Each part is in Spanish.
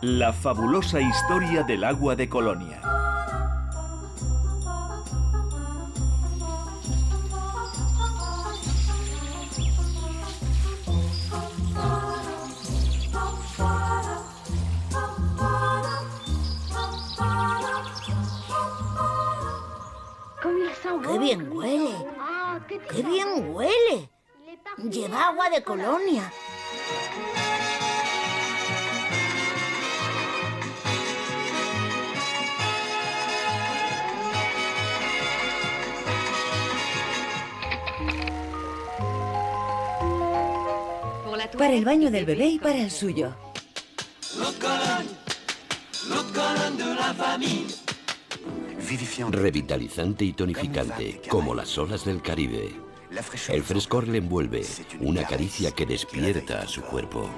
La fabulosa historia del agua de Colonia. ¡Qué bien huele! ¡Qué bien huele! Lleva agua de Colonia. Para el baño del bebé y para el suyo. Revitalizante y tonificante, como las olas del Caribe. El frescor le envuelve, una caricia que despierta a su cuerpo.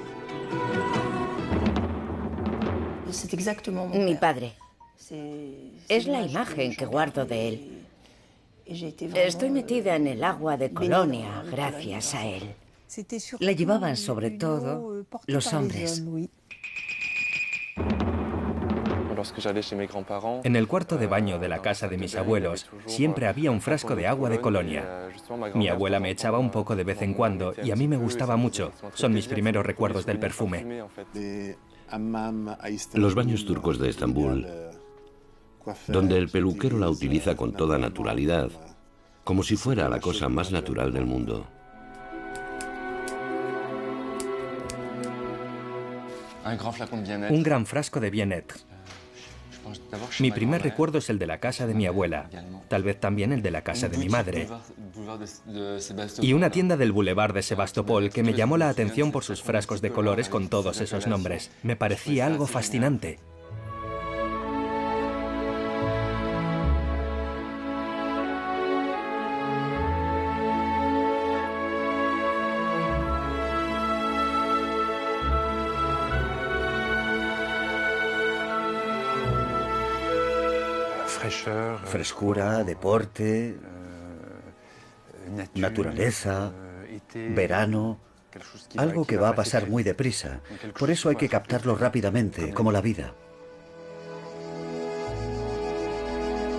Mi padre. Es la imagen que guardo de él. Estoy metida en el agua de Colonia gracias a él. La llevaban sobre todo los hombres. En el cuarto de baño de la casa de mis abuelos siempre había un frasco de agua de Colonia. Mi abuela me echaba un poco de vez en cuando y a mí me gustaba mucho. Son mis primeros recuerdos del perfume. Los baños turcos de Estambul, donde el peluquero la utiliza con toda naturalidad, como si fuera la cosa más natural del mundo. Un gran frasco de Biennet. Mi primer recuerdo es el de la casa de mi abuela, tal vez también el de la casa de mi madre. Y una tienda del Boulevard de Sebastopol que me llamó la atención por sus frascos de colores con todos esos nombres. Me parecía algo fascinante. Frescura, deporte, naturaleza, verano, algo que va a pasar muy deprisa. Por eso hay que captarlo rápidamente, como la vida.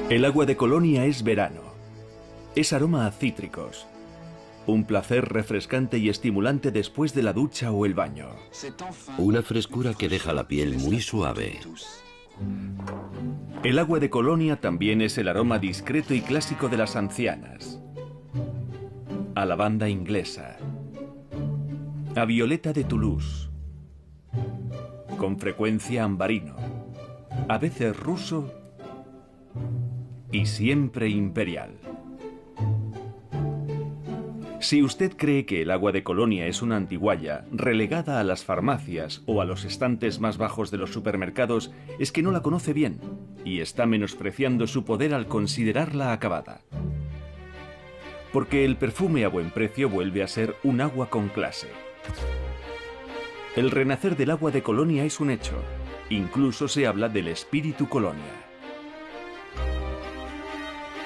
El agua de Colonia es verano. Es aroma a cítricos. Un placer refrescante y estimulante después de la ducha o el baño. Una frescura que deja la piel muy suave. El agua de Colonia también es el aroma discreto y clásico de las ancianas. A lavanda inglesa. A violeta de Toulouse. Con frecuencia ambarino. A veces ruso. Y siempre imperial. Si usted cree que el agua de Colonia es una antigualla, relegada a las farmacias o a los estantes más bajos de los supermercados, es que no la conoce bien y está menospreciando su poder al considerarla acabada. Porque el perfume a buen precio vuelve a ser un agua con clase. El renacer del agua de Colonia es un hecho. Incluso se habla del espíritu Colonia.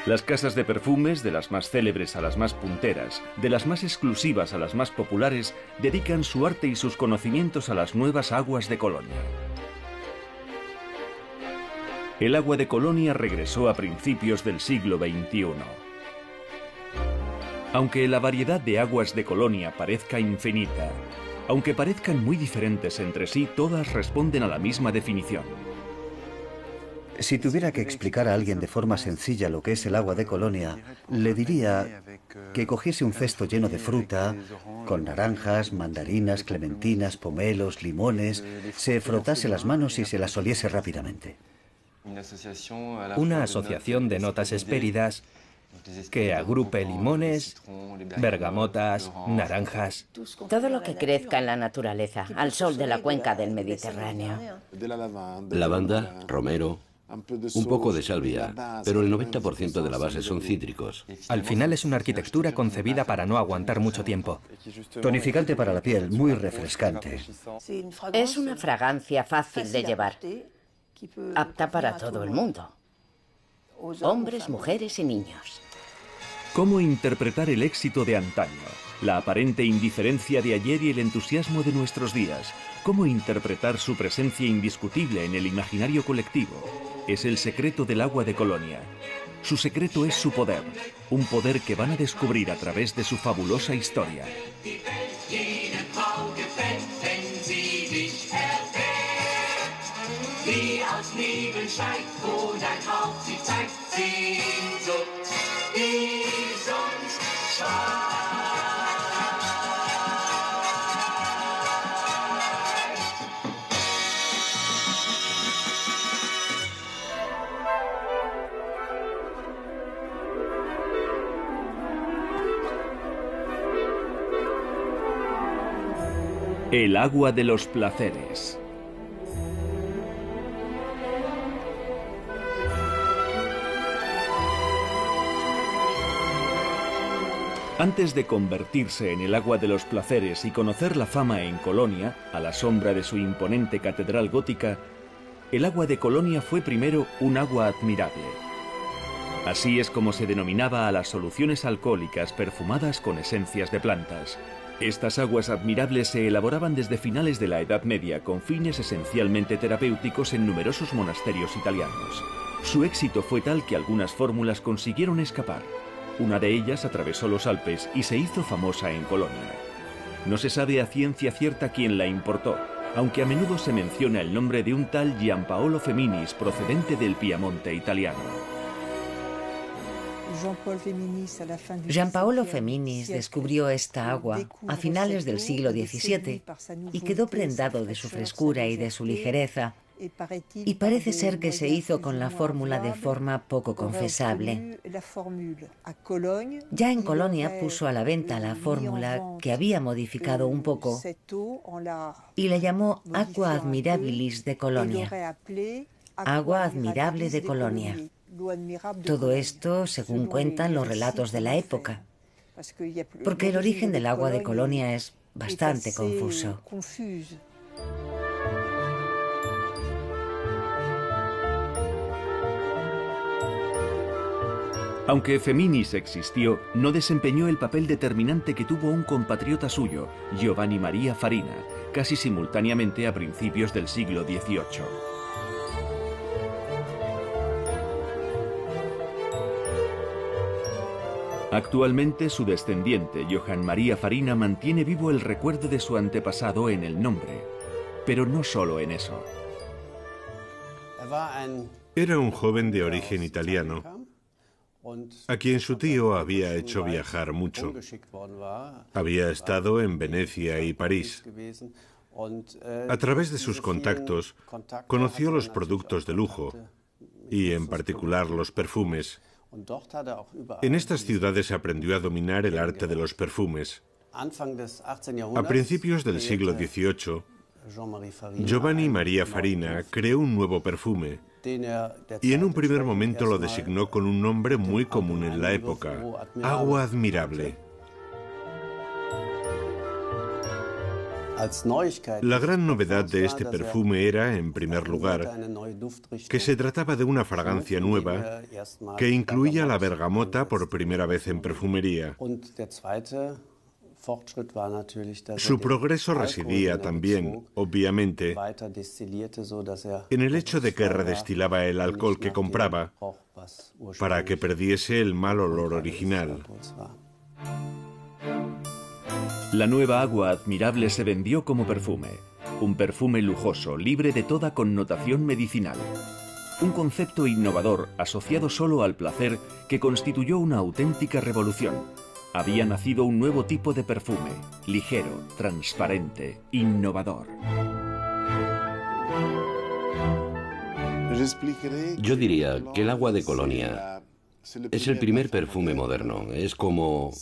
Las casas de perfumes, de las más célebres a las más punteras, de las más exclusivas a las más populares, dedican su arte y sus conocimientos a las nuevas aguas de Colonia. El agua de Colonia regresó a principios del siglo XXI. Aunque la variedad de aguas de Colonia parezca infinita, aunque parezcan muy diferentes entre sí, todas responden a la misma definición. Si tuviera que explicar a alguien de forma sencilla lo que es el agua de Colonia, le diría que cogiese un cesto lleno de fruta, con naranjas, mandarinas, clementinas, pomelos, limones, se frotase las manos y se las oliese rápidamente. Una asociación de notas hespéridas que agrupe limones, bergamotas, naranjas. Todo lo que crezca en la naturaleza, al sol de la cuenca del Mediterráneo. Lavanda, romero, un poco de salvia, pero el 90% de la base son cítricos. Al final es una arquitectura concebida para no aguantar mucho tiempo. Tonificante para la piel, muy refrescante. Es una fragancia fácil de llevar, apta para todo el mundo. Hombres, mujeres y niños. ¿Cómo interpretar el éxito de antaño? la aparente indiferencia de ayer y el entusiasmo de nuestros días. ¿Cómo interpretar su presencia indiscutible en el imaginario colectivo? Es el secreto del agua de Colonia. Su secreto es su poder, un poder que van a descubrir a través de su fabulosa historia. El agua de los placeres. Antes de convertirse en el agua de los placeres y conocer la fama en Colonia, a la sombra de su imponente catedral gótica, el agua de Colonia fue primero un agua admirable. Así es como se denominaba a las soluciones alcohólicas perfumadas con esencias de plantas. Estas aguas admirables se elaboraban desde finales de la Edad Media con fines esencialmente terapéuticos en numerosos monasterios italianos. Su éxito fue tal que algunas fórmulas consiguieron escapar. Una de ellas atravesó los Alpes y se hizo famosa en Colonia. No se sabe a ciencia cierta quién la importó, aunque a menudo se menciona el nombre de un tal Giampaolo Feminis procedente del Piamonte italiano. Giampaolo Feminis descubrió esta agua a finales del siglo XVII y quedó prendado de su frescura y de su ligereza, y parece ser que se hizo con la fórmula de forma poco confesable. Ya en Colonia puso a la venta la fórmula que había modificado un poco y la llamó Aqua Admirabilis de Colonia, agua admirable de Colonia. Todo esto, según cuentan los relatos de la época, porque el origen del agua de Colonia es bastante confuso. Aunque Feminis existió, no desempeñó el papel determinante que tuvo un compatriota suyo, Giovanni Maria Farina, casi simultáneamente a principios del siglo XVIII. Actualmente su descendiente, Johann Maria Farina, mantiene vivo el recuerdo de su antepasado en el nombre, pero no solo en eso. Era un joven de origen italiano, a quien su tío había hecho viajar mucho. Había estado en Venecia y París. A través de sus contactos, conoció los productos de lujo, y en particular los perfumes. En estas ciudades aprendió a dominar el arte de los perfumes. A principios del siglo XVIII, Giovanni Maria Farina creó un nuevo perfume y en un primer momento lo designó con un nombre muy común en la época, agua admirable. La gran novedad de este perfume era, en primer lugar, que se trataba de una fragancia nueva que incluía la bergamota por primera vez en perfumería. Su progreso residía también, obviamente, en el hecho de que redestilaba el alcohol que compraba para que perdiese el mal olor original. La nueva agua admirable se vendió como perfume, un perfume lujoso, libre de toda connotación medicinal. Un concepto innovador asociado solo al placer que constituyó una auténtica revolución. Había nacido un nuevo tipo de perfume, ligero, transparente, innovador. Yo diría que el agua de Colonia es el primer perfume moderno. Es como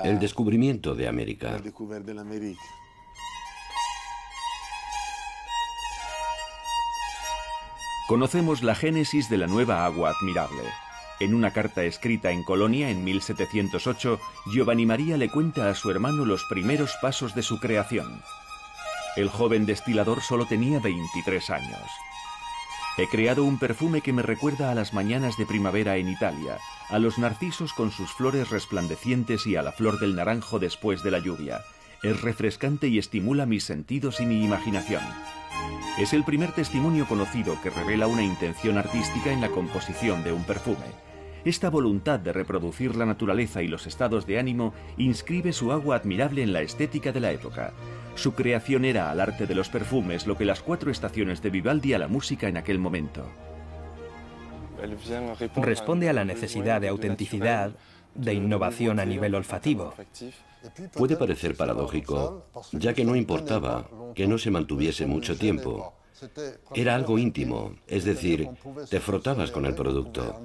el descubrimiento de América. Conocemos la génesis de la nueva agua admirable. En una carta escrita en Colonia en 1708, Giovanni Maria le cuenta a su hermano los primeros pasos de su creación. El joven destilador solo tenía 23 años. He creado un perfume que me recuerda a las mañanas de primavera en Italia, a los narcisos con sus flores resplandecientes y a la flor del naranjo después de la lluvia. Es refrescante y estimula mis sentidos y mi imaginación. Es el primer testimonio conocido que revela una intención artística en la composición de un perfume. Esta voluntad de reproducir la naturaleza y los estados de ánimo inscribe su agua admirable en la estética de la época. Su creación era al arte de los perfumes lo que las 4 estaciones de Vivaldi a la música en aquel momento. Responde a la necesidad de autenticidad, de innovación a nivel olfativo. Puede parecer paradójico, ya que no importaba que no se mantuviese mucho tiempo. Era algo íntimo, es decir, te frotabas con el producto.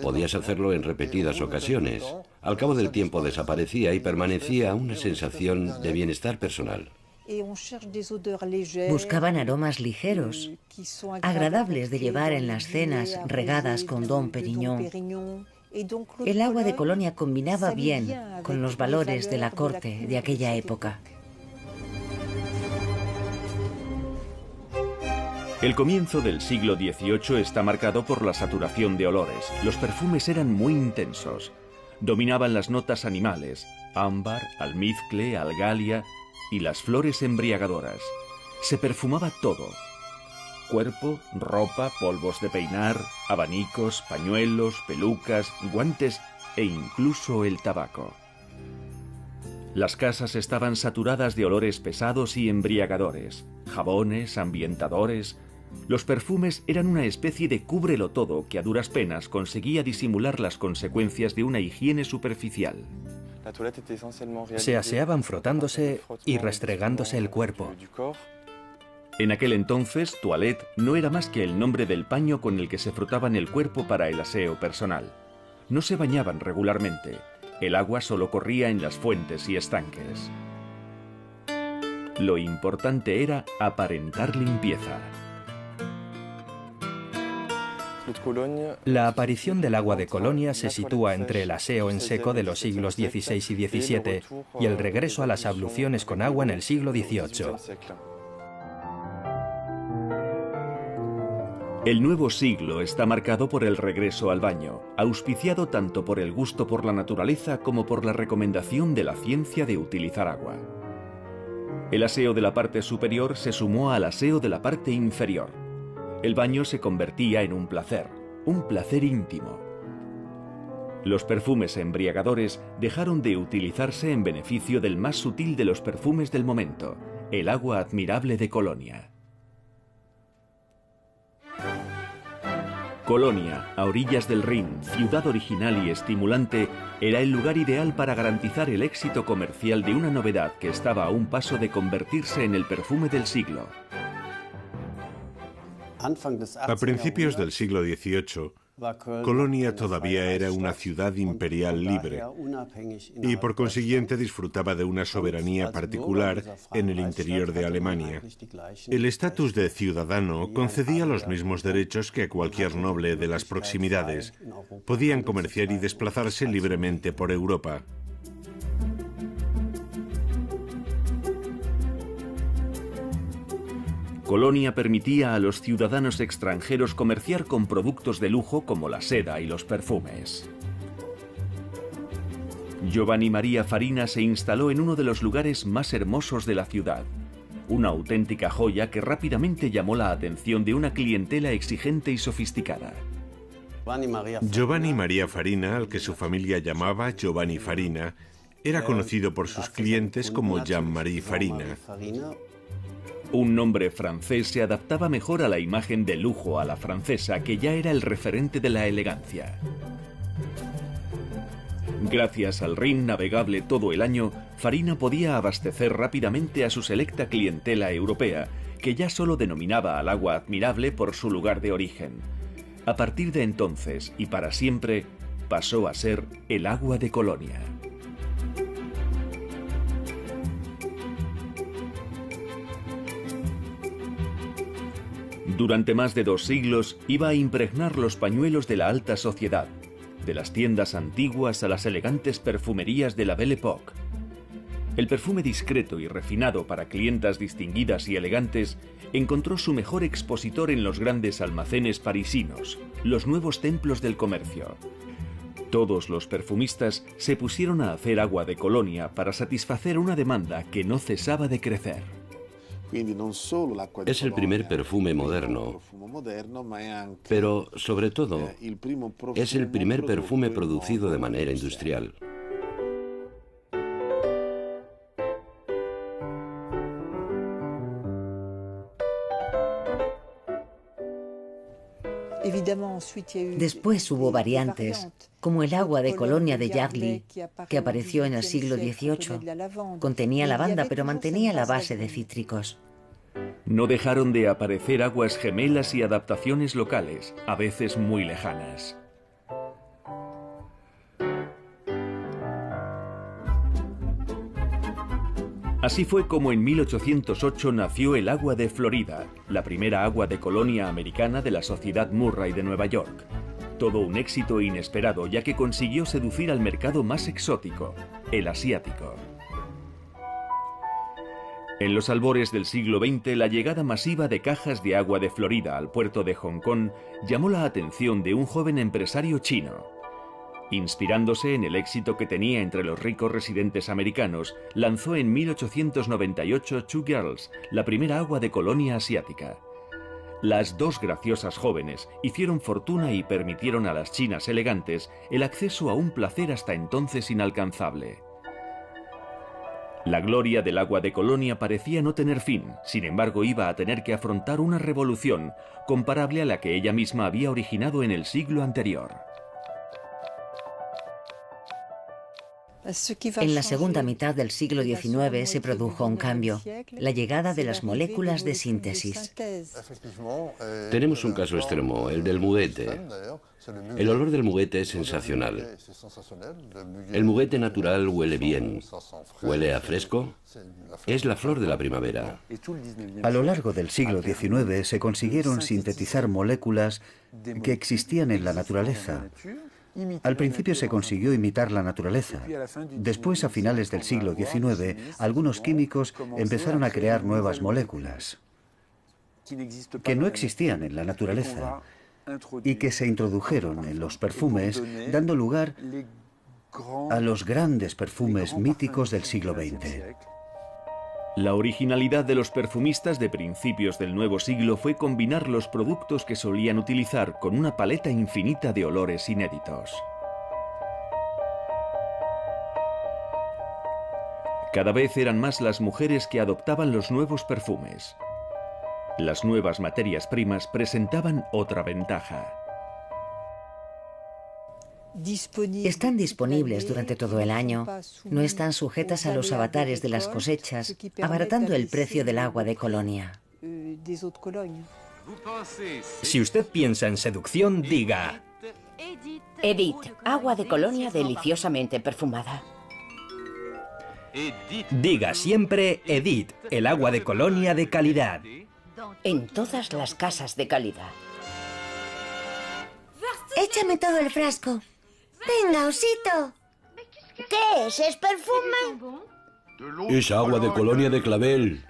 Podías hacerlo en repetidas ocasiones. Al cabo del tiempo desaparecía y permanecía una sensación de bienestar personal. Buscaban aromas ligeros, agradables de llevar en las cenas regadas con Dom Pérignon. El agua de Colonia combinaba bien con los valores de la corte de aquella época. El comienzo del siglo XVIII está marcado por la saturación de olores. Los perfumes eran muy intensos. Dominaban las notas animales, ámbar, almizcle, algalia y las flores embriagadoras. Se perfumaba todo: cuerpo, ropa, polvos de peinar, abanicos, pañuelos, pelucas, guantes e incluso el tabaco. Las casas estaban saturadas de olores pesados y embriagadores, jabones, ambientadores. Los perfumes eran una especie de cúbrelo todo que a duras penas conseguía disimular las consecuencias de una higiene superficial. Se aseaban frotándose y restregándose el cuerpo. En aquel entonces, toilette no era más que el nombre del paño con el que se frotaban el cuerpo para el aseo personal. No se bañaban regularmente. El agua solo corría en las fuentes y estanques. Lo importante era aparentar limpieza. La aparición del agua de Colonia se sitúa entre el aseo en seco de los siglos XVI y XVII y el regreso a las abluciones con agua en el siglo XVIII. El nuevo siglo está marcado por el regreso al baño, auspiciado tanto por el gusto por la naturaleza como por la recomendación de la ciencia de utilizar agua. El aseo de la parte superior se sumó al aseo de la parte inferior. El baño se convertía en un placer íntimo. Los perfumes embriagadores dejaron de utilizarse en beneficio del más sutil de los perfumes del momento, el agua admirable de Colonia. Colonia, a orillas del Rin, ciudad original y estimulante, era el lugar ideal para garantizar el éxito comercial de una novedad que estaba a un paso de convertirse en el perfume del siglo. A principios del siglo XVIII, Colonia todavía era una ciudad imperial libre y por consiguiente disfrutaba de una soberanía particular en el interior de Alemania. El estatus de ciudadano concedía los mismos derechos que cualquier noble de las proximidades. Podían comerciar y desplazarse libremente por Europa. Colonia permitía a los ciudadanos extranjeros comerciar con productos de lujo como la seda y los perfumes. Giovanni Maria Farina se instaló en uno de los lugares más hermosos de la ciudad, una auténtica joya que rápidamente llamó la atención de una clientela exigente y sofisticada. Giovanni Maria Farina, al que su familia llamaba Giovanni Farina, era conocido por sus clientes como Jean-Marie Farina. Un nombre francés se adaptaba mejor a la imagen de lujo a la francesa, que ya era el referente de la elegancia. Gracias al Rin navegable todo el año, Farina podía abastecer rápidamente a su selecta clientela europea, que ya solo denominaba al agua admirable por su lugar de origen. A partir de entonces, y para siempre, pasó a ser el agua de Colonia. Durante más de 2 siglos iba a impregnar los pañuelos de la alta sociedad, de las tiendas antiguas a las elegantes perfumerías de la Belle Époque. El perfume discreto y refinado para clientas distinguidas y elegantes encontró su mejor expositor en los grandes almacenes parisinos, los nuevos templos del comercio. Todos los perfumistas se pusieron a hacer agua de Colonia para satisfacer una demanda que no cesaba de crecer. Es el primer perfume moderno, pero sobre todo es el primer perfume producido de manera industrial. Después hubo variantes, como el agua de Colonia de Yardley, que apareció en el siglo XVIII. Contenía lavanda, pero mantenía la base de cítricos. No dejaron de aparecer aguas gemelas y adaptaciones locales, a veces muy lejanas. Así fue como en 1808 nació el agua de Florida, la primera agua de Colonia americana de la Sociedad Murray de Nueva York. Todo un éxito inesperado, ya que consiguió seducir al mercado más exótico, el asiático. En los albores del siglo XX, la llegada masiva de cajas de agua de Florida al puerto de Hong Kong llamó la atención de un joven empresario chino. Inspirándose en el éxito que tenía entre los ricos residentes americanos, lanzó en 1898 Two Girls, la primera agua de Colonia asiática. Las dos graciosas jóvenes hicieron fortuna y permitieron a las chinas elegantes el acceso a un placer hasta entonces inalcanzable. La gloria del agua de Colonia parecía no tener fin, sin embargo iba a tener que afrontar una revolución comparable a la que ella misma había originado en el siglo anterior. En la segunda mitad del siglo XIX se produjo un cambio, la llegada de las moléculas de síntesis. Tenemos un caso extremo, el del muguete. El olor del muguete es sensacional. El muguete natural huele bien. ¿Huele a fresco? Es la flor de la primavera. A lo largo del siglo XIX se consiguieron sintetizar moléculas que existían en la naturaleza. Al principio se consiguió imitar la naturaleza. Después, a finales del siglo XIX, algunos químicos empezaron a crear nuevas moléculas que no existían en la naturaleza y que se introdujeron en los perfumes, dando lugar a los grandes perfumes míticos del siglo XX. La originalidad de los perfumistas de principios del nuevo siglo fue combinar los productos que solían utilizar con una paleta infinita de olores inéditos. Cada vez eran más las mujeres que adoptaban los nuevos perfumes. Las nuevas materias primas presentaban otra ventaja. Están disponibles durante todo el año. No están sujetas a los avatares de las cosechas, abaratando el precio del agua de Colonia. Si usted piensa en seducción, diga... Edith, agua de Colonia deliciosamente perfumada. Diga siempre Edith, el agua de Colonia de calidad. En todas las casas de calidad. Échame todo el frasco. Venga, osito. ¿Qué es? ¿Es perfume? Es agua de Colonia de clavel.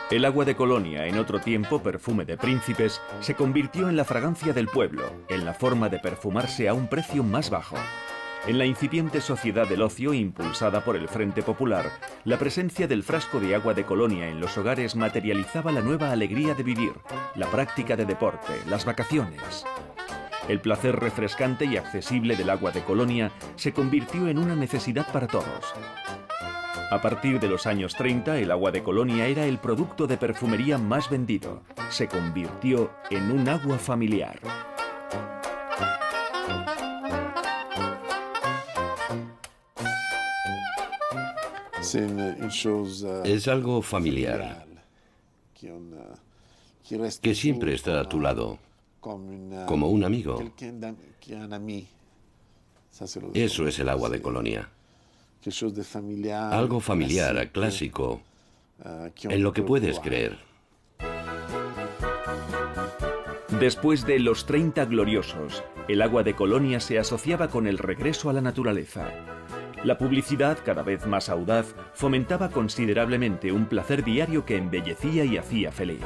El agua de Colonia, en otro tiempo perfume de príncipes, se convirtió en la fragancia del pueblo, en la forma de perfumarse a un precio más bajo. En la incipiente sociedad del ocio impulsada por el Frente Popular, la presencia del frasco de agua de Colonia en los hogares materializaba la nueva alegría de vivir, la práctica de deporte, las vacaciones. El placer refrescante y accesible del agua de Colonia se convirtió en una necesidad para todos. A partir de los años 30, el agua de Colonia era el producto de perfumería más vendido. Se convirtió en un agua familiar. Es algo familiar, que siempre está a tu lado, como un amigo. Eso es el agua de Colonia. Algo familiar, clásico, en lo que puedes creer. Después de los 30 gloriosos, el agua de Colonia se asociaba con el regreso a la naturaleza. La publicidad, cada vez más audaz, fomentaba considerablemente un placer diario que embellecía y hacía feliz.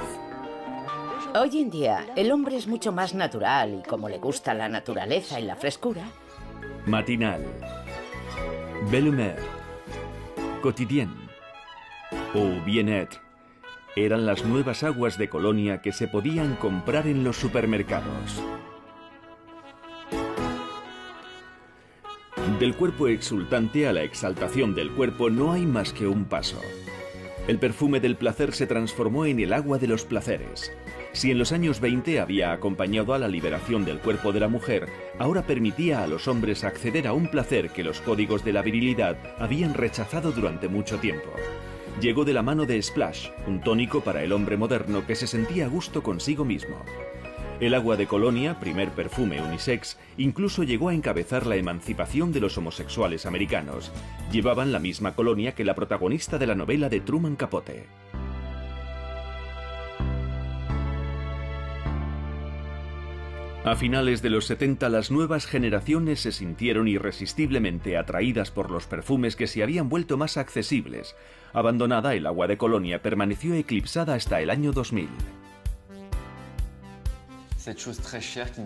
Hoy en día, el hombre es mucho más natural y como le gusta la naturaleza y la frescura. Matinal, Belle Humeur, Quotidien o Bien-être eran las nuevas aguas de Colonia que se podían comprar en los supermercados. Del cuerpo exultante a la exaltación del cuerpo no hay más que un paso. El perfume del placer se transformó en el agua de los placeres. Si en los años 20 había acompañado a la liberación del cuerpo de la mujer, ahora permitía a los hombres acceder a un placer que los códigos de la virilidad habían rechazado durante mucho tiempo. Llegó de la mano de Splash, un tónico para el hombre moderno que se sentía a gusto consigo mismo. El agua de Colonia, primer perfume unisex, incluso llegó a encabezar la emancipación de los homosexuales americanos. Llevaban la misma colonia que la protagonista de la novela de Truman Capote. A finales de los 70, las nuevas generaciones se sintieron irresistiblemente atraídas por los perfumes que se habían vuelto más accesibles. Abandonada, el agua de Colonia permaneció eclipsada hasta el año 2000.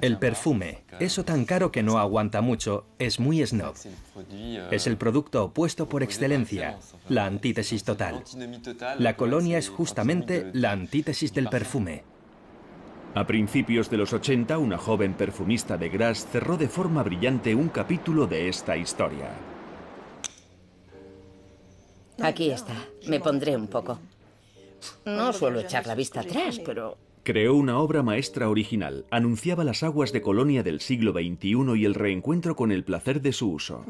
El perfume, eso tan caro que no aguanta mucho, es muy snob. Es el producto opuesto por excelencia, la antítesis total. La colonia es justamente la antítesis del perfume. A principios de los 80, una joven perfumista de Grasse cerró de forma brillante un capítulo de esta historia. Aquí está, me pondré un poco. No suelo echar la vista atrás, pero... Creó una obra maestra original. Anunciaba las aguas de Colonia del siglo XXI y el reencuentro con el placer de su uso.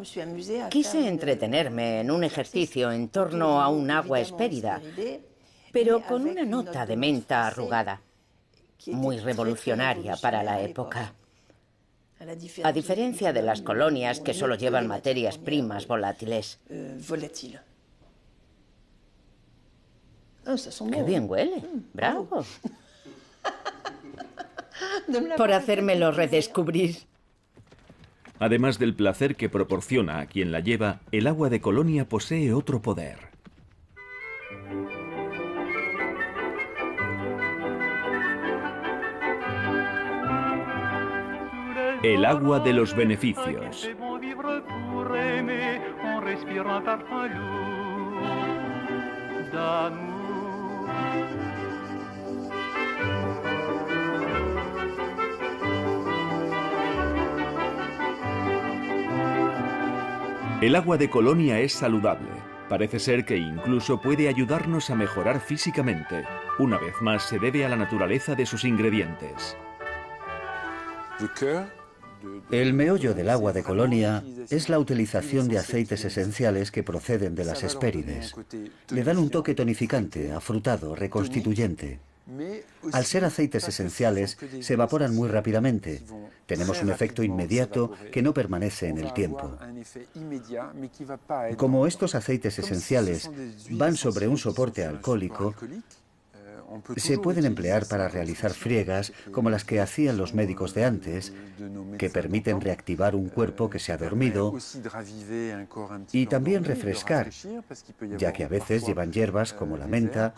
Quise entretenerme en un ejercicio en torno a un agua espérida, pero con una nota de menta arrugada, muy revolucionaria para la época. A diferencia de las colonias que solo llevan materias primas volátiles. ¡Qué bien huele! ¡Bravo! Por hacérmelo redescubrir. Además del placer que proporciona a quien la lleva, el agua de Colonia posee otro poder. El agua de los beneficios. El agua de Colonia es saludable. Parece ser que incluso puede ayudarnos a mejorar físicamente. Una vez más, se debe a la naturaleza de sus ingredientes. El meollo del agua de Colonia es la utilización de aceites esenciales que proceden de las hespérides. Le dan un toque tonificante, afrutado, reconstituyente. Al ser aceites esenciales, se evaporan muy rápidamente. Tenemos un efecto inmediato que no permanece en el tiempo. Como estos aceites esenciales van sobre un soporte alcohólico, se pueden emplear para realizar friegas como las que hacían los médicos de antes, que permiten reactivar un cuerpo que se ha dormido, y también refrescar, ya que a veces llevan hierbas como la menta,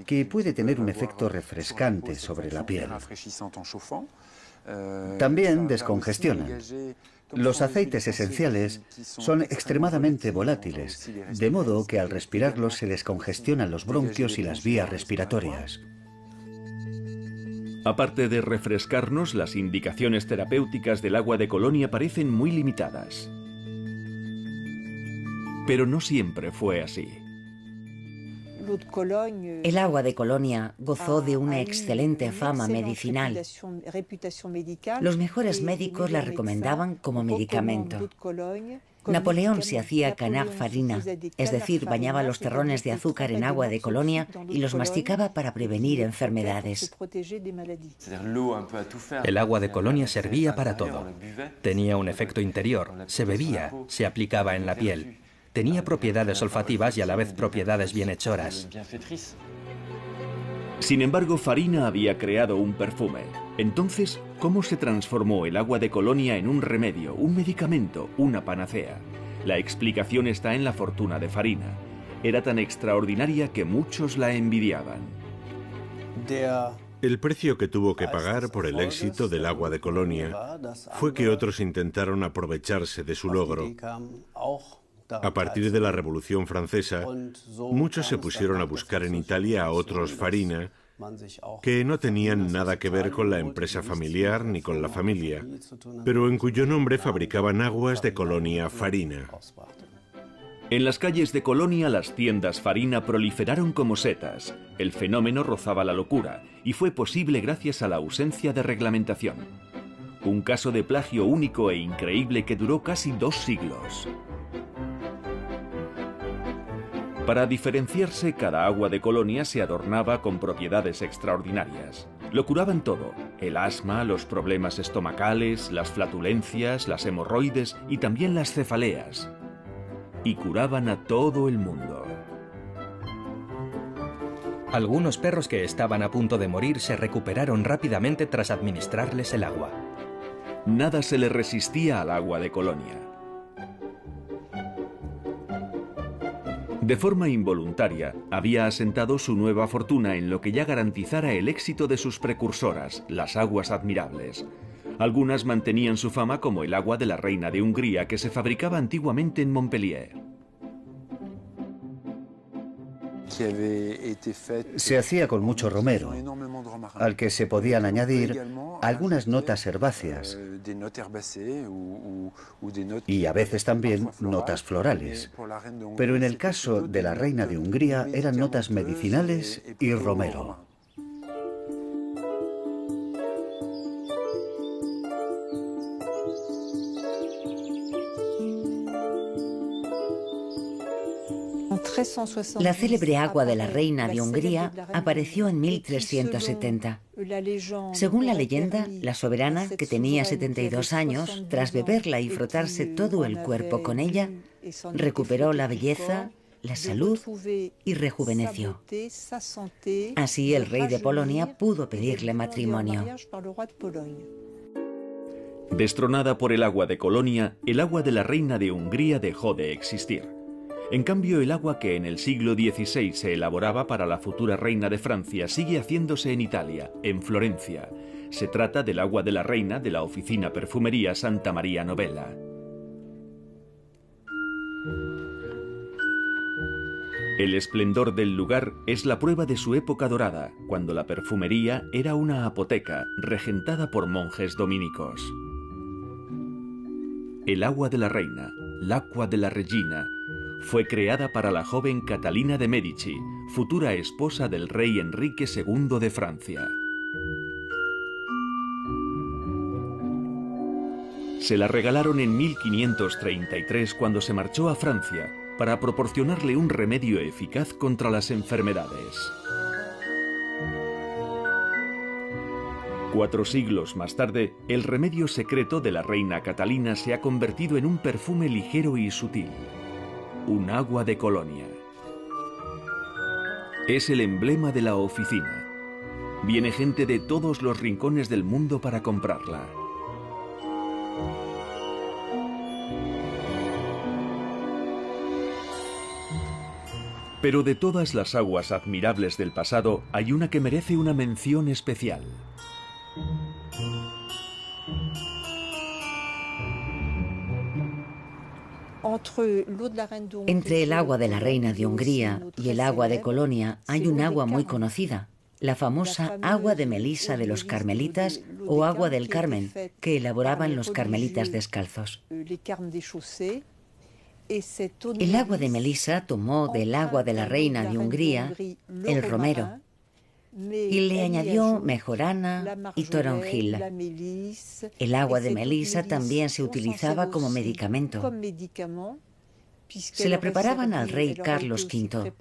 que puede tener un efecto refrescante sobre la piel. También descongestionan. Los aceites esenciales son extremadamente volátiles, de modo que al respirarlos se descongestionan los bronquios y las vías respiratorias. Aparte de refrescarnos, las indicaciones terapéuticas del agua de Colonia parecen muy limitadas. Pero no siempre fue así. El agua de Colonia gozó de una excelente fama medicinal. Los mejores médicos la recomendaban como medicamento. Napoleón se hacía canar farina, es decir, bañaba los terrones de azúcar en agua de Colonia y los masticaba para prevenir enfermedades. El agua de Colonia servía para todo. Tenía un efecto interior, se bebía, se aplicaba en la piel. Tenía propiedades olfativas y a la vez propiedades bienhechoras. Sin embargo, Farina había creado un perfume. Entonces, ¿cómo se transformó el agua de Colonia en un remedio, un medicamento, una panacea? La explicación está en la fortuna de Farina. Era tan extraordinaria que muchos la envidiaban. El precio que tuvo que pagar por el éxito del agua de Colonia fue que otros intentaron aprovecharse de su logro. A partir de la Revolución Francesa, muchos se pusieron a buscar en Italia a otros Farina, que no tenían nada que ver con la empresa familiar ni con la familia, pero en cuyo nombre fabricaban aguas de Colonia Farina. En las calles de Colonia las tiendas Farina proliferaron como setas. El fenómeno rozaba la locura y fue posible gracias a la ausencia de reglamentación. Un caso de plagio único e increíble que duró casi 2 siglos. Para diferenciarse, cada agua de Colonia se adornaba con propiedades extraordinarias. Lo curaban todo: el asma, los problemas estomacales, las flatulencias, las hemorroides y también las cefaleas. Y curaban a todo el mundo. Algunos perros que estaban a punto de morir se recuperaron rápidamente tras administrarles el agua. Nada se le resistía al agua de Colonia. De forma involuntaria, había asentado su nueva fortuna en lo que ya garantizara el éxito de sus precursoras, las aguas admirables. Algunas mantenían su fama como el agua de la reina de Hungría que se fabricaba antiguamente en Montpellier. Se hacía con mucho romero, al que se podían añadir algunas notas herbáceas y a veces también notas florales. Pero en el caso de la reina de Hungría eran notas medicinales y romero. La célebre agua de la reina de Hungría apareció en 1370. Según la leyenda, la soberana, que tenía 72 años, tras beberla y frotarse todo el cuerpo con ella, recuperó la belleza, la salud y rejuveneció. Así el rey de Polonia pudo pedirle matrimonio. Destronada por el agua de Colonia, el agua de la reina de Hungría dejó de existir. En cambio, el agua que en el siglo XVI se elaboraba para la futura reina de Francia sigue haciéndose en Italia, en Florencia. Se trata del agua de la reina de la oficina Perfumería Santa María Novella. El esplendor del lugar es la prueba de su época dorada, cuando la perfumería era una apoteca regentada por monjes dominicos. El agua de la reina, l'acqua della regina, fue creada para la joven Catalina de Medici, futura esposa del rey Enrique II de Francia. Se la regalaron en 1533 cuando se marchó a Francia para proporcionarle un remedio eficaz contra las enfermedades. 4 siglos más tarde, el remedio secreto de la reina Catalina se ha convertido en un perfume ligero y sutil. Un agua de Colonia. Es el emblema de la oficina. Viene gente de todos los rincones del mundo para comprarla. Pero de todas las aguas admirables del pasado, hay una que merece una mención especial. Entre el agua de la reina de Hungría y el agua de Colonia hay un agua muy conocida, la famosa agua de melisa de los carmelitas o agua del Carmen, que elaboraban los carmelitas descalzos. El agua de melisa tomó del agua de la reina de Hungría el romero y le añadió mejorana y toronjil. El agua de melisa también se utilizaba como medicamento. Se la preparaban al rey Carlos V,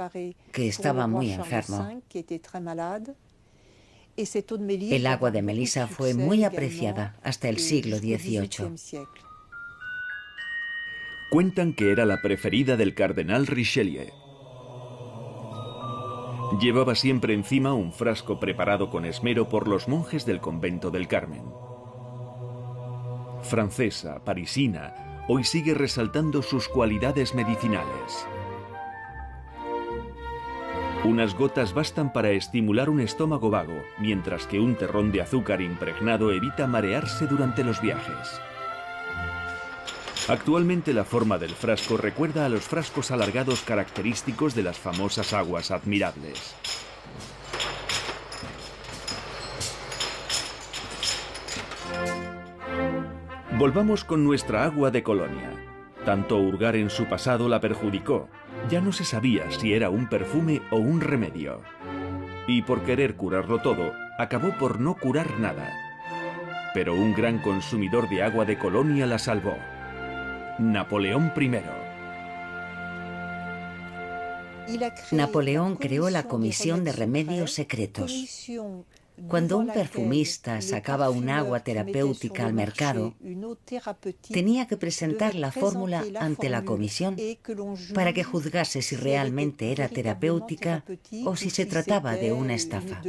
que estaba muy enfermo. El agua de melisa fue muy apreciada hasta el siglo XVIII. Cuentan que era la preferida del cardenal Richelieu. Llevaba siempre encima un frasco preparado con esmero por los monjes del convento del Carmen. Francesa, parisina, hoy sigue resaltando sus cualidades medicinales. Unas gotas bastan para estimular un estómago vago, mientras que un terrón de azúcar impregnado evita marearse durante los viajes. Actualmente la forma del frasco recuerda a los frascos alargados característicos de las famosas aguas admirables. Volvamos con nuestra agua de Colonia. Tanto hurgar en su pasado la perjudicó. Ya no se sabía si era un perfume o un remedio. Y por querer curarlo todo, acabó por no curar nada. Pero un gran consumidor de agua de Colonia la salvó. Napoleón I. Napoleón creó la Comisión de Remedios Secretos. Cuando un perfumista sacaba un agua terapéutica al mercado, tenía que presentar la fórmula ante la comisión para que juzgase si realmente era terapéutica o si se trataba de una estafa.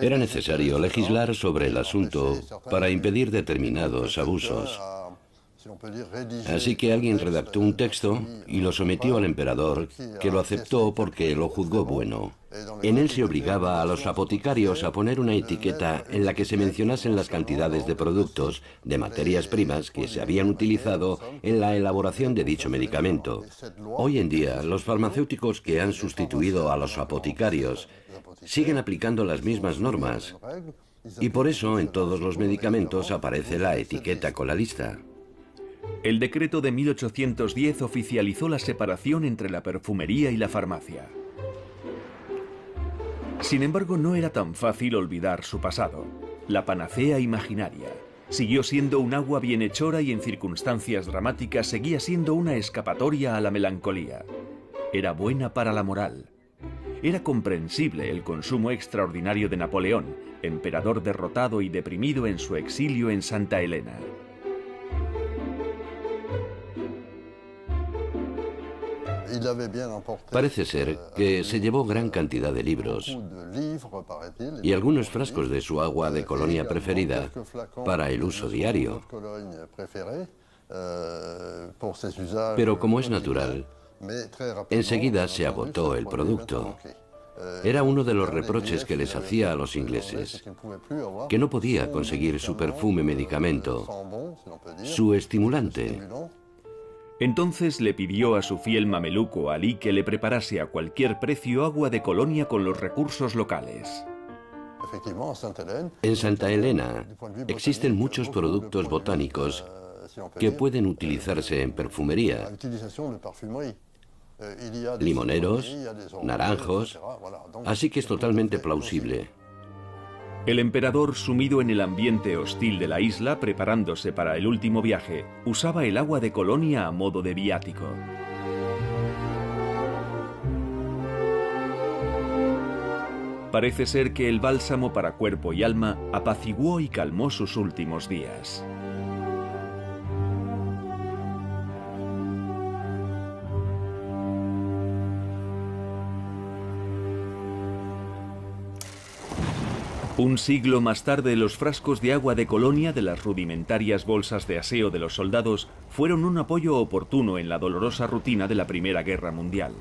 Era necesario legislar sobre el asunto para impedir determinados abusos. Así que alguien redactó un texto y lo sometió al emperador, que lo aceptó porque lo juzgó bueno. En él se obligaba a los apoticarios a poner una etiqueta en la que se mencionasen las cantidades de productos, de materias primas que se habían utilizado en la elaboración de dicho medicamento. Hoy en día, los farmacéuticos que han sustituido a los apoticarios siguen aplicando las mismas normas. Y por eso en todos los medicamentos aparece la etiqueta con la lista. El decreto de 1810 oficializó la separación entre la perfumería y la farmacia. Sin embargo, no era tan fácil olvidar su pasado. La panacea imaginaria siguió siendo un agua bienhechora y en circunstancias dramáticas seguía siendo una escapatoria a la melancolía. Era buena para la moral. Era comprensible el consumo extraordinario de Napoleón, emperador derrotado y deprimido en su exilio en Santa Elena. Parece ser que se llevó gran cantidad de libros y algunos frascos de su agua de Colonia preferida para el uso diario. Pero como es natural, enseguida se agotó el producto. Era uno de los reproches que les hacía a los ingleses, que no podía conseguir su perfume medicamento, su estimulante. Entonces le pidió a su fiel mameluco Ali que le preparase a cualquier precio agua de Colonia con los recursos locales. En Santa Elena existen muchos productos botánicos que pueden utilizarse en perfumería. Limoneros, naranjos, así que es totalmente plausible. El emperador, sumido en el ambiente hostil de la isla, preparándose para el último viaje, usaba el agua de Colonia a modo de viático. Parece ser que el bálsamo para cuerpo y alma apaciguó y calmó sus últimos días. Un siglo más tarde, los frascos de agua de Colonia de las rudimentarias bolsas de aseo de los soldados fueron un apoyo oportuno en la dolorosa rutina de la Primera Guerra Mundial.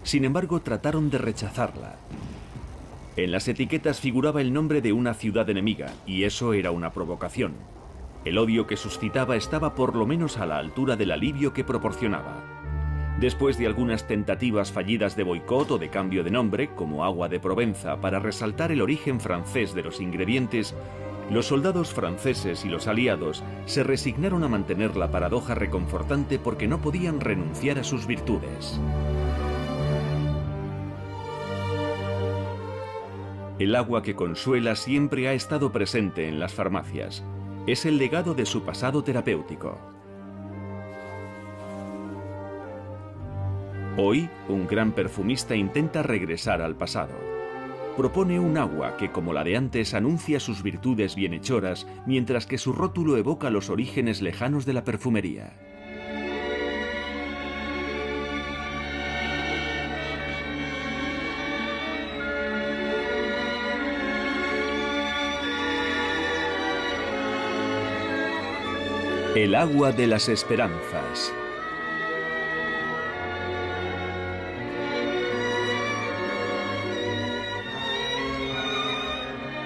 Sin embargo, trataron de rechazarla. En las etiquetas figuraba el nombre de una ciudad enemiga, y eso era una provocación. El odio que suscitaba estaba por lo menos a la altura del alivio que proporcionaba. Después de algunas tentativas fallidas de boicot o de cambio de nombre, como agua de Provenza, para resaltar el origen francés de los ingredientes, los soldados franceses y los aliados se resignaron a mantener la paradoja reconfortante porque no podían renunciar a sus virtudes. El agua que consuela siempre ha estado presente en las farmacias. Es el legado de su pasado terapéutico. Hoy, un gran perfumista intenta regresar al pasado. Propone un agua que, como la de antes, anuncia sus virtudes bienhechoras, mientras que su rótulo evoca los orígenes lejanos de la perfumería. El agua de las esperanzas.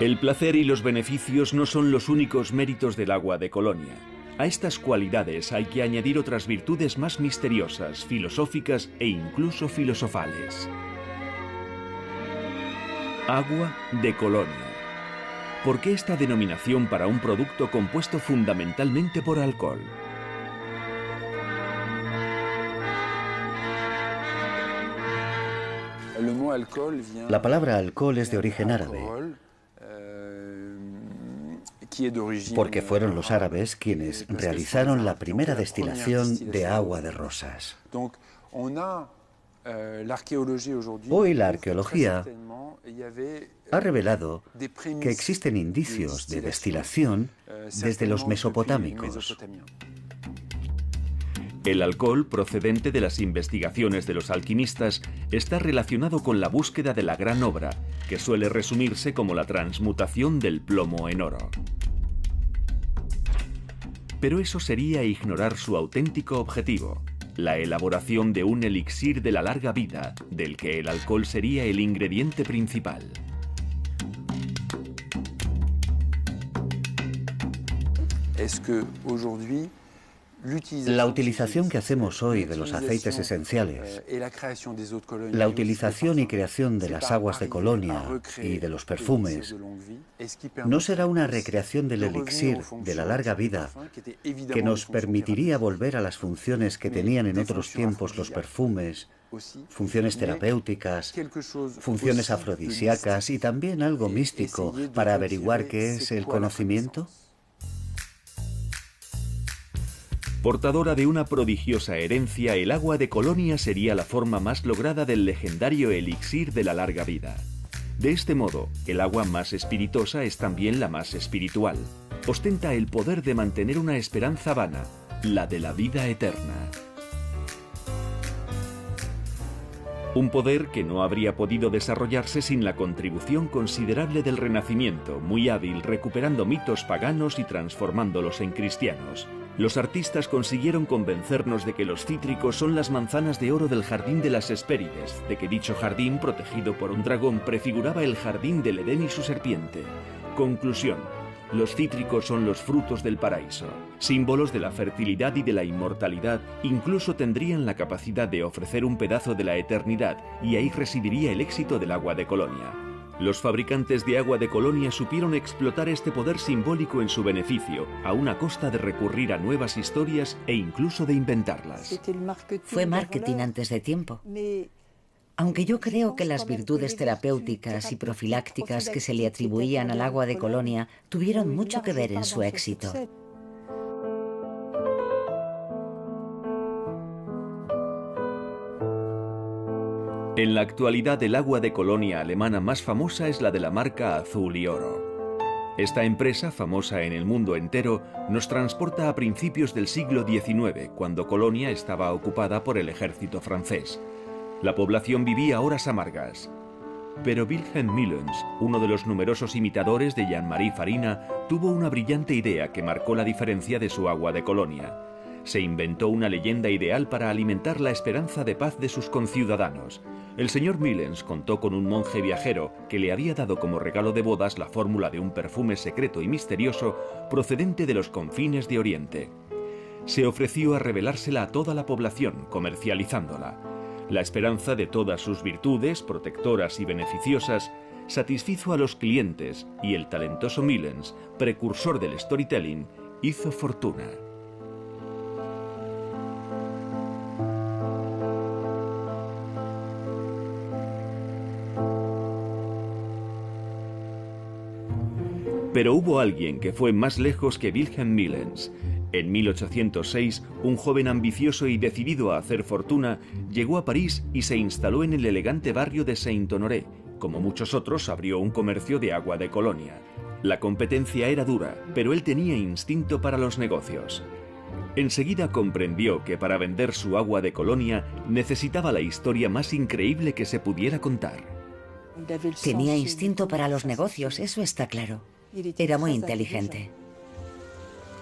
El placer y los beneficios no son los únicos méritos del agua de Colonia. A estas cualidades hay que añadir otras virtudes más misteriosas, filosóficas e incluso filosofales. Agua de Colonia. ¿Por qué esta denominación para un producto compuesto fundamentalmente por alcohol? La palabra alcohol es de origen árabe, porque fueron los árabes quienes realizaron la primera destilación de agua de rosas. Hoy la arqueología ha revelado que existen indicios de destilación desde los mesopotámicos. El alcohol, procedente de las investigaciones de los alquimistas, está relacionado con la búsqueda de la gran obra, que suele resumirse como la transmutación del plomo en oro. Pero eso sería ignorar su auténtico objetivo, la elaboración de un elixir de la larga vida, del que el alcohol sería el ingrediente principal. La utilización que hacemos hoy de los aceites esenciales, la utilización y creación de las aguas de Colonia y de los perfumes, ¿no será una recreación del elixir de la larga vida que nos permitiría volver a las funciones que tenían en otros tiempos los perfumes, funciones terapéuticas, funciones afrodisíacas y también algo místico para averiguar qué es el conocimiento? Portadora de una prodigiosa herencia, el agua de Colonia sería la forma más lograda del legendario elixir de la larga vida. De este modo, el agua más espirituosa es también la más espiritual. Ostenta el poder de mantener una esperanza vana, la de la vida eterna. Un poder que no habría podido desarrollarse sin la contribución considerable del Renacimiento, muy hábil recuperando mitos paganos y transformándolos en cristianos. Los artistas consiguieron convencernos de que los cítricos son las manzanas de oro del jardín de las Hespérides, de que dicho jardín, protegido por un dragón, prefiguraba el jardín del Edén y su serpiente. Conclusión: los cítricos son los frutos del paraíso, símbolos de la fertilidad y de la inmortalidad. Incluso tendrían la capacidad de ofrecer un pedazo de la eternidad, y ahí residiría el éxito del agua de Colonia. Los fabricantes de agua de Colonia supieron explotar este poder simbólico en su beneficio, a una costa de recurrir a nuevas historias e incluso de inventarlas. Fue marketing antes de tiempo. Aunque yo creo que las virtudes terapéuticas y profilácticas que se le atribuían al agua de Colonia tuvieron mucho que ver en su éxito. En la actualidad, el agua de Colonia alemana más famosa es la de la marca Azul y Oro. Esta empresa, famosa en el mundo entero, nos transporta a principios del siglo XIX, cuando Colonia estaba ocupada por el ejército francés. La población vivía horas amargas. Pero Wilhelm Millens, uno de los numerosos imitadores de Jean-Marie Farina, tuvo una brillante idea que marcó la diferencia de su agua de Colonia. Se inventó una leyenda ideal para alimentar la esperanza de paz de sus conciudadanos. El señor Millens contó con un monje viajero que le había dado como regalo de bodas la fórmula de un perfume secreto y misterioso procedente de los confines de Oriente. Se ofreció a revelársela a toda la población, comercializándola. La esperanza de todas sus virtudes, protectoras y beneficiosas, satisfizo a los clientes y el talentoso Millens, precursor del storytelling, hizo fortuna. Pero hubo alguien que fue más lejos que Wilhelm Millens. En 1806, un joven ambicioso y decidido a hacer fortuna llegó a París y se instaló en el elegante barrio de Saint-Honoré. Como muchos otros, abrió un comercio de agua de Colonia. La competencia era dura, pero él tenía instinto para los negocios. Enseguida comprendió que para vender su agua de Colonia necesitaba la historia más increíble que se pudiera contar. Tenía instinto para los negocios, eso está claro. Era muy inteligente.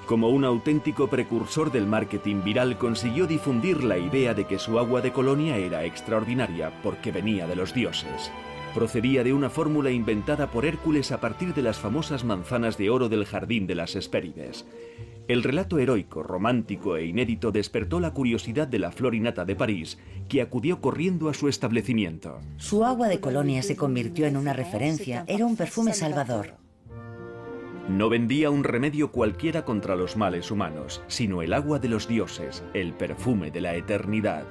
Como un auténtico precursor del marketing viral, consiguió difundir la idea de que su agua de Colonia era extraordinaria porque venía de los dioses. Procedía de una fórmula inventada por Hércules a partir de las famosas manzanas de oro del jardín de las Hespérides. El relato heroico, romántico e inédito despertó la curiosidad de la florinata de París, que acudió corriendo a su establecimiento. Su agua de Colonia se convirtió en una referencia, era un perfume salvador. No vendía un remedio cualquiera contra los males humanos, sino el agua de los dioses, el perfume de la eternidad.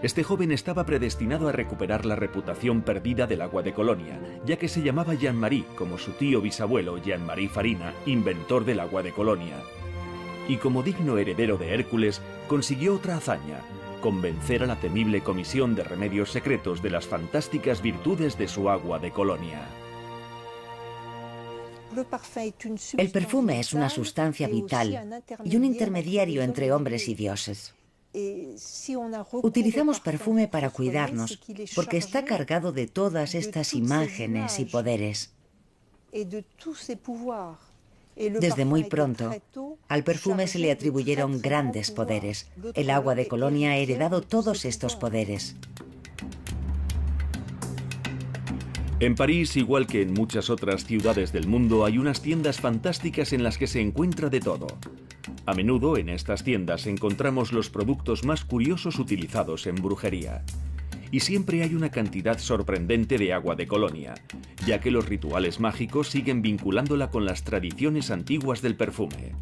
Este joven estaba predestinado a recuperar la reputación perdida del agua de Colonia, ya que se llamaba Jean-Marie, como su tío bisabuelo Jean-Marie Farina, inventor del agua de Colonia. Y como digno heredero de Hércules, consiguió otra hazaña: convencer a la temible Comisión de Remedios Secretos de las fantásticas virtudes de su agua de Colonia. El perfume es una sustancia vital y un intermediario entre hombres y dioses. Utilizamos perfume para cuidarnos, porque está cargado de todas estas imágenes y poderes. Desde muy pronto, al perfume se le atribuyeron grandes poderes. El agua de Colonia ha heredado todos estos poderes. En París, igual que en muchas otras ciudades del mundo, hay unas tiendas fantásticas en las que se encuentra de todo. A menudo en estas tiendas encontramos los productos más curiosos utilizados en brujería. Y siempre hay una cantidad sorprendente de agua de Colonia, ya que los rituales mágicos siguen vinculándola con las tradiciones antiguas del perfume.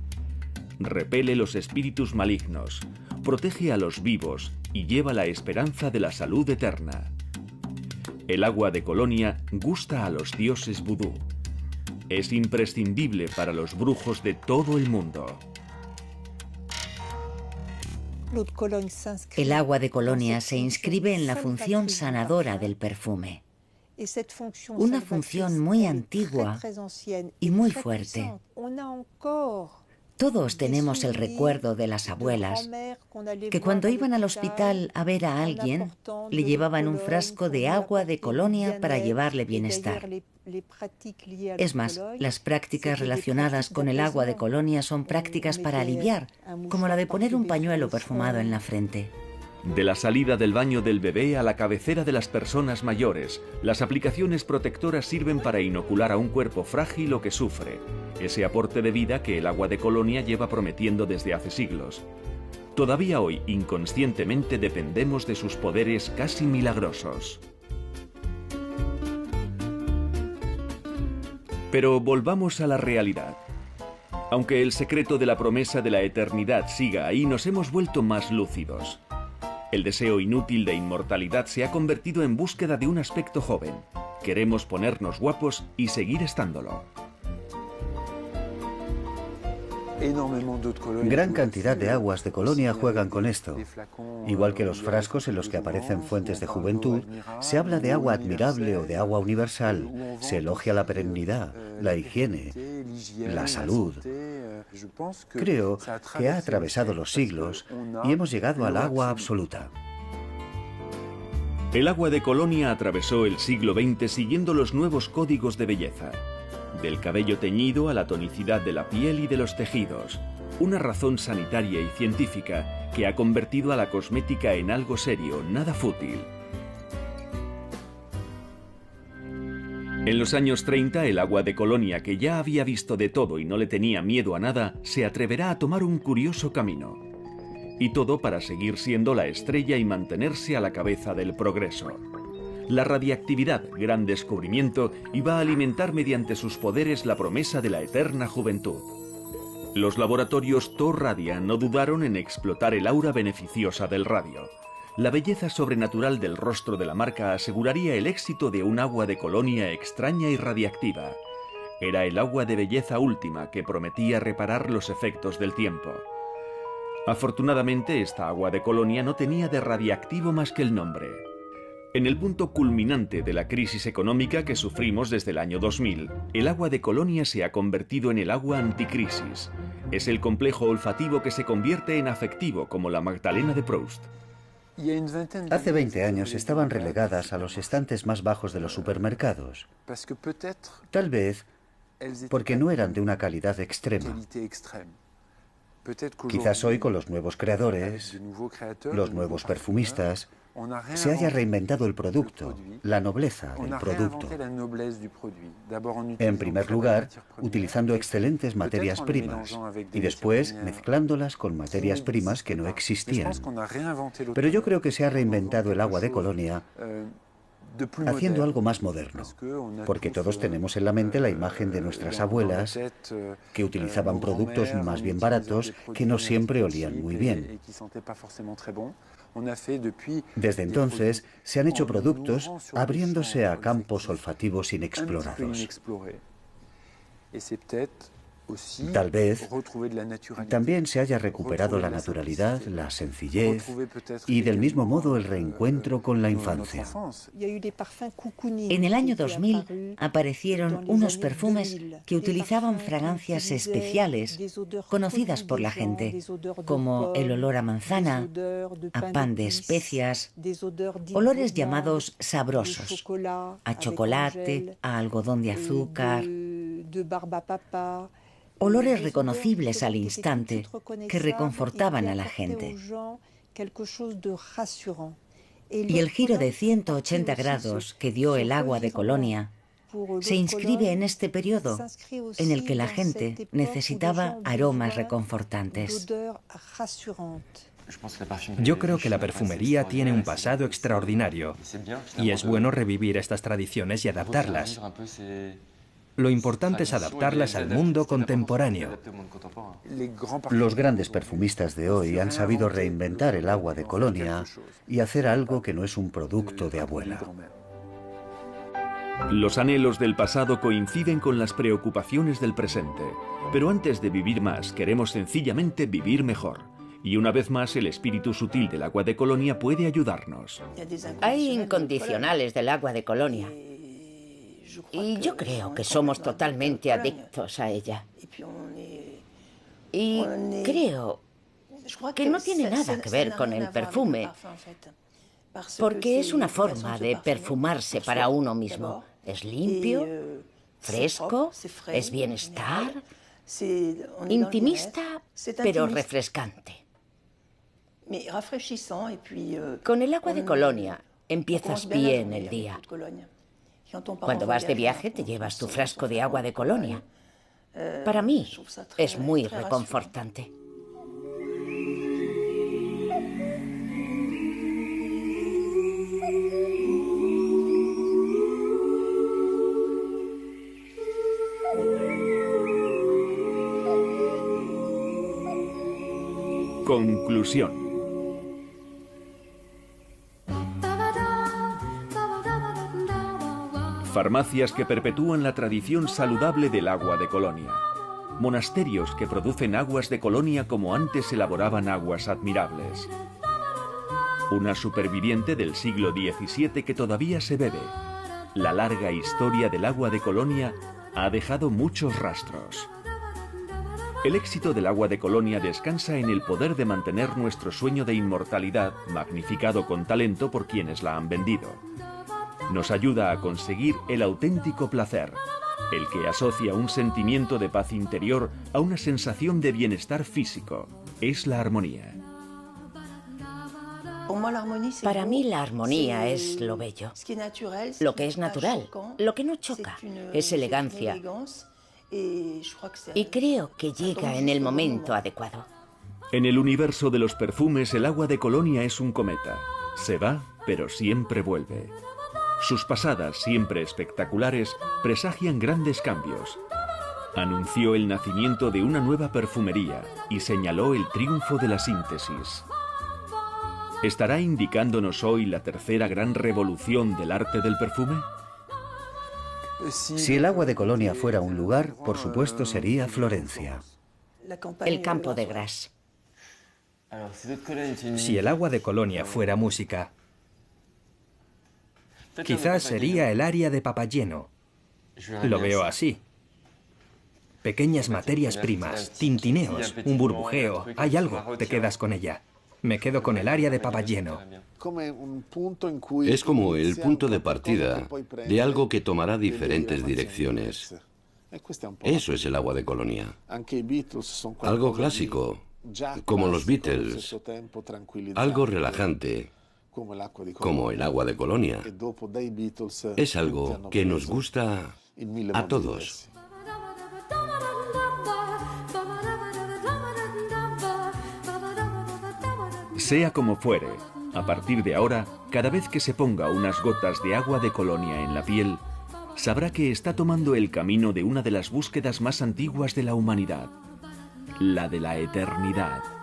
Repele los espíritus malignos, protege a los vivos y lleva la esperanza de la salud eterna. El agua de Colonia gusta a los dioses vudú. Es imprescindible para los brujos de todo el mundo. El agua de Colonia se inscribe en la función sanadora del perfume. Una función muy antigua y muy fuerte. Todos tenemos el recuerdo de las abuelas, que cuando iban al hospital a ver a alguien, le llevaban un frasco de agua de Colonia para llevarle bienestar. Es más, las prácticas relacionadas con el agua de Colonia son prácticas para aliviar, como la de poner un pañuelo perfumado en la frente. De la salida del baño del bebé a la cabecera de las personas mayores, las aplicaciones protectoras sirven para inocular a un cuerpo frágil o que sufre ese aporte de vida que el agua de Colonia lleva prometiendo desde hace siglos. Todavía hoy, inconscientemente, dependemos de sus poderes casi milagrosos. Pero volvamos a la realidad. Aunque el secreto de la promesa de la eternidad siga ahí, nos hemos vuelto más lúcidos. El deseo inútil de inmortalidad se ha convertido en búsqueda de un aspecto joven. Queremos ponernos guapos y seguir estándolo. Gran cantidad de aguas de Colonia juegan con esto. Igual que los frascos en los que aparecen fuentes de juventud, se habla de agua admirable o de agua universal. Se elogia la perennidad, la higiene, la salud. Creo que ha atravesado los siglos y hemos llegado al agua absoluta. El agua de Colonia atravesó el siglo XX siguiendo los nuevos códigos de belleza. Del cabello teñido a la tonicidad de la piel y de los tejidos. Una razón sanitaria y científica que ha convertido a la cosmética en algo serio, nada fútil. En los años 30, el agua de Colonia, que ya había visto de todo y no le tenía miedo a nada, se atreverá a tomar un curioso camino. Y todo para seguir siendo la estrella y mantenerse a la cabeza del progreso. La radiactividad, gran descubrimiento, iba a alimentar mediante sus poderes la promesa de la eterna juventud. Los laboratorios Thor Radia no dudaron en explotar el aura beneficiosa del radio. La belleza sobrenatural del rostro de la marca aseguraría el éxito de un agua de Colonia extraña y radiactiva. Era el agua de belleza última que prometía reparar los efectos del tiempo. Afortunadamente, esta agua de Colonia no tenía de radiactivo más que el nombre. En el punto culminante de la crisis económica que sufrimos desde el año 2000, el agua de Colonia se ha convertido en el agua anticrisis. Es el complejo olfativo que se convierte en afectivo, como la Magdalena de Proust. Hace 20 años estaban relegadas a los estantes más bajos de los supermercados. Tal vez porque no eran de una calidad extrema. Quizás hoy, con los nuevos creadores, los nuevos perfumistas, se haya reinventado el producto, la nobleza del producto. En primer lugar, utilizando excelentes materias primas y después mezclándolas con materias primas que no existían. Pero yo creo que se ha reinventado el agua de Colonia haciendo algo más moderno, porque todos tenemos en la mente la imagen de nuestras abuelas que utilizaban productos más bien baratos que no siempre olían muy bien. Desde entonces se han hecho productos abriéndose a campos olfativos inexplorados. Tal vez también se haya recuperado la naturalidad, la sencillez y del mismo modo el reencuentro con la infancia. En el año 2000 aparecieron unos perfumes que utilizaban fragancias especiales conocidas por la gente, como el olor a manzana, a pan de especias, olores llamados sabrosos, a chocolate, a algodón de azúcar, olores reconocibles al instante que reconfortaban a la gente. Y el giro de 180 grados que dio el agua de Colonia se inscribe en este periodo en el que la gente necesitaba aromas reconfortantes. Yo creo que la perfumería tiene un pasado extraordinario y es bueno revivir estas tradiciones y adaptarlas. Lo importante es adaptarlas al mundo contemporáneo. Los grandes perfumistas de hoy han sabido reinventar el agua de Colonia y hacer algo que no es un producto de abuela. Los anhelos del pasado coinciden con las preocupaciones del presente, pero antes de vivir más queremos sencillamente vivir mejor. Y una vez más el espíritu sutil del agua de Colonia puede ayudarnos. Hay incondicionales del agua de Colonia. Y yo creo que somos totalmente adictos a ella. Y creo que no tiene nada que ver con el perfume, porque es una forma de perfumarse para uno mismo. Es limpio, fresco, es bienestar, intimista, pero refrescante. Con el agua de Colonia empiezas bien el día. Cuando vas de viaje te llevas tu frasco de agua de Colonia. Para mí es muy reconfortante. Conclusión. Farmacias que perpetúan la tradición saludable del agua de Colonia. Monasterios que producen aguas de Colonia como antes elaboraban aguas admirables. Una superviviente del siglo XVII que todavía se bebe. La larga historia del agua de Colonia ha dejado muchos rastros. El éxito del agua de Colonia descansa en el poder de mantener nuestro sueño de inmortalidad, magnificado con talento por quienes la han vendido. Nos ayuda a conseguir el auténtico placer, el que asocia un sentimiento de paz interior a una sensación de bienestar físico. Es la armonía. Para mí la armonía es lo bello, lo que es natural, lo que no choca, es elegancia. Y creo que llega en el momento adecuado. En el universo de los perfumes, el agua de Colonia es un cometa. Se va, pero siempre vuelve. Sus pasadas, siempre espectaculares, presagian grandes cambios. Anunció el nacimiento de una nueva perfumería y señaló el triunfo de la síntesis. ¿Estará indicándonos hoy la tercera gran revolución del arte del perfume? Si el agua de Colonia fuera un lugar, por supuesto sería Florencia. El campo de Grasse. Si el agua de Colonia fuera música, quizás sería el aria de Papageno. Lo veo así. Pequeñas materias primas, tintineos, un burbujeo, hay algo, te quedas con ella. Me quedo con el aria de Papageno. Es como el punto de partida de algo que tomará diferentes direcciones. Eso es el agua de Colonia. Algo clásico, como los Beatles. Algo relajante, como el agua de Colonia. Es algo que nos gusta a todos. Sea como fuere, a partir de ahora, cada vez que se ponga unas gotas de agua de Colonia en la piel, sabrá que está tomando el camino de una de las búsquedas más antiguas de la humanidad, la de la eternidad.